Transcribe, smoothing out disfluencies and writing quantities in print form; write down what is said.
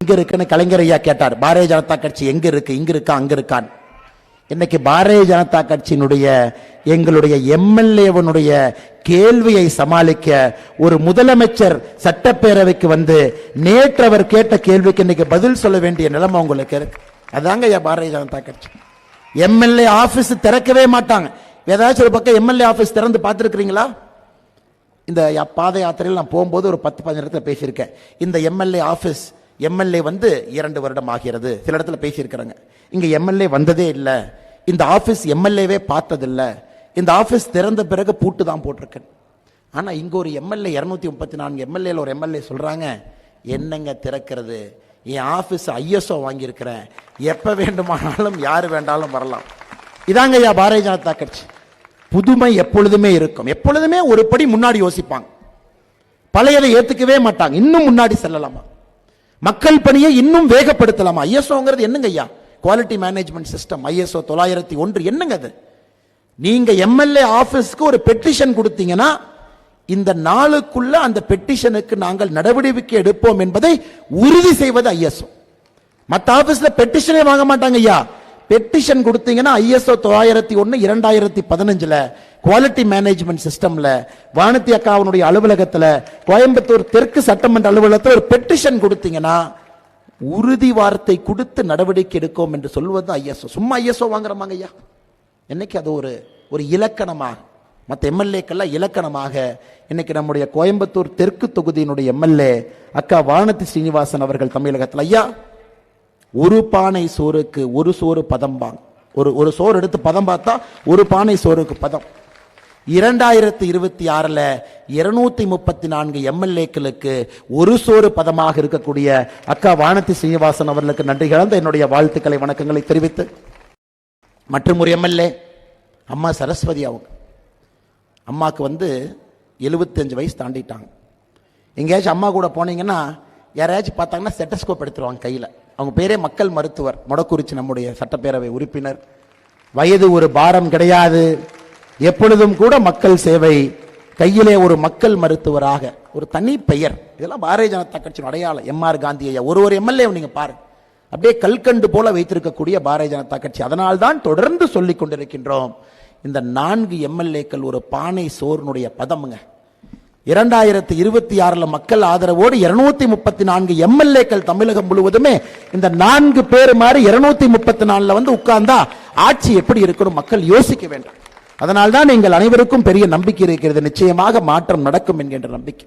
எங்க இருக்குன்னு கலைஞர் ஐயா கேட்டார். பாரதிய ஜனதா கட்சி எங்க இருக்கு, இங்க இருக்கா அங்க இருக்கான். இன்னைக்கு பாரதிய ஜனதா கட்சியினுடைய எங்களுடைய எம்எல்ஏவனுடைய கேள்வியை சமாளிக்க ஒரு முதலமைச்சர் சட்டப்பேரவைக்கு வந்து நேற்று அவர் கேட்ட கேள்விக்கு இன்னைக்கு பதில் சொல்ல வேண்டிய நிலைமை உங்களுக்கு இருக்கு. அதாங்க பாரதிய ஜனதா கட்சி. எம்எல்ஏ ஆபீஸ் திறக்கவே மாட்டாங்க. ஏதாச்சும் ஒரு பக்கம் எம்எல்ஏ ஆபீஸ் திறந்து பார்த்துருக்கிறீங்களா? இந்த பாத யாத்திரையில் நான் போகும்போது ஒரு 10-15 இடத்துல பேசியிருக்கேன். இந்த எம்எல்ஏ ஆபீஸ், எம்எல்ஏ வந்து 2 வருடம் ஆகிறது சில இடத்துல பேசியிருக்கிறாங்க. இங்க எம்எல்ஏ வந்ததே இல்லை, இந்த ஆபீஸ் எம்எல்ஏவே பார்த்ததில்லை, இந்த ஆபீஸ் திறந்த பிறகு பூட்டு தான் போட்டிருக்கேன். ஆனா இங்க ஒரு எம்எல்ஏ 234 எம்எல்ஏல ஒரு எம்எல்ஏ சொல்றாங்க, என்னங்க திறக்கிறது, என் ஆபீஸ் ஐஎஸ்ஓ வாங்கியிருக்கிறேன், எப்ப வேண்டுமானாலும் யாரு வேண்டாலும் வரலாம். இதாங்க ஐயா பாரதிய ஜனதா கட்சி. புதுமை எப்பொழுதுமே இருக்கும், எப்பொழுதுமே ஒரு படி முன்னாடி யோசிப்பாங்க, பழையதை ஏத்துக்கவே மாட்டாங்க, இன்னும் முன்னாடி செல்லலாமா, மக்கள் பணியை இன்னும் வேகப்படுத்தலாமா. ஐஎஸ்ஓங்கிறது என்னங்க ஐயா? குவாலிட்டி மேனேஜ்மெண்ட் சிஸ்டம், ஐஎஸ்ஓ 901 என்னங்க அது? நீங்க எம்எல்ஏ ஆபீஸ்க்கு ஒரு பெட்டிஷன் கொடுத்தீங்கன்னா இந்த நாளுக்குள்ள அந்த பெட்டிஷனுக்கு நாங்கள் நடவடிக்கை எடுப்போம் என்பதை உறுதி செய்வது ஐஎஸ்ஓ. மற்ற ஆபீஸ்ல பெட்டிஷனே வாங்க மாட்டாங்க ஐயா. பெட்டிஷன் கொடுத்தீங்கன்னா ஐஎஸ்ஓ 901 2015 குவாலிட்டி மேனேஜ்மெண்ட் சிஸ்டம்ல வானதி அக்காவுடைய அலுவலகத்துல கோயம்புத்தூர் தெற்கு சட்டமன்ற அலுவலகத்தில் ஒரு பெட்டிஷன் கொடுத்தீங்கன்னா உறுதி வார்த்தை கொடுத்து நடவடிக்கை எடுக்கும் என்று சொல்வது ஐஎஸ்ஓ. சும்மா ஐஎஸ்ஓ வாங்குறமாங்க ஐயா. என்னைக்கு அது ஒரு இலக்கணமாக, மற்ற எம்எல்ஏக்கெல்லாம் இலக்கணமாக இன்னைக்கு நம்முடைய கோயம்புத்தூர் தெற்கு தொகுதியினுடைய எம்எல்ஏ அக்கா வானதி ஸ்ரீனிவாசன் அவர்கள் தமிழகத்தில், ஐயா ஒரு பானை சோறுக்கு ஒரு சோறு பதம் பாங்க, ஒரு சோறு எடுத்து பதம் பார்த்தா ஒரு பானை சோறுக்கு பதம். 2026 234 எம்எல்ஏக்களுக்கு ஒரு சோறு பதமாக இருக்கக்கூடிய அக்கா வானதி ஸ்ரீனிவாசன் அவர்களுக்கு நன்றி கலந்த என்னுடைய வாழ்த்துக்களை வணக்கங்களை தெரிவித்து, மற்றும் ஒரு எம்எல்ஏ அம்மா சரஸ்வதி அவங்க, அம்மாக்கு வந்து 75 வயசு தாண்டிட்டாங்க. எங்கேயாச்சும் அம்மா கூட போனீங்கன்னா யாரையாச்சும் பார்த்தாங்கன்னா ஸ்டெத்தஸ்கோப் எடுத்துருவாங்க கையில். அவங்க பேரே மக்கள் மருத்துவர், மொடக்குறிச்சி நம்முடைய சட்டப்பேரவை உறுப்பினர். வயது ஒரு பாரம் கிடையாது, எப்பொழுதும் கூட மக்கள் சேவை, கையிலே ஒரு மக்கள் மருத்துவராக ஒரு தனி பெயர். இதெல்லாம் பாரதிய ஜனதா கட்சியின் அடையாளம். எம்ஆர் காந்தி ஐயா ஒரு எம்எல்ஏ நீங்க பாருங்க, அப்படியே கல்கண்டு போல வைத்திருக்கக்கூடிய பாரதிய ஜனதா கட்சி. அதனால்தான் தொடர்ந்து சொல்லிக் கொண்டிருக்கின்றோம், இந்த 4 எம்எல்ஏக்கள் ஒரு பானை சோறுனுடைய பதமுங்க. 2026 மக்கள் ஆதரவோடு 234 எம்எல்ஏக்கள் தமிழகம் முழுவதுமே இந்த 4 பேர் மாதிரி 234 வந்து உட்கார்ந்தா ஆட்சி எப்படி இருக்கணும் மக்கள் யோசிக்க வேண்டும். அதனால்தான் எங்கள் அனைவருக்கும் பெரிய நம்பிக்கை இருக்கிறது, நிச்சயமாக மாற்றம் நடக்கும் என்கின்ற நம்பிக்கை.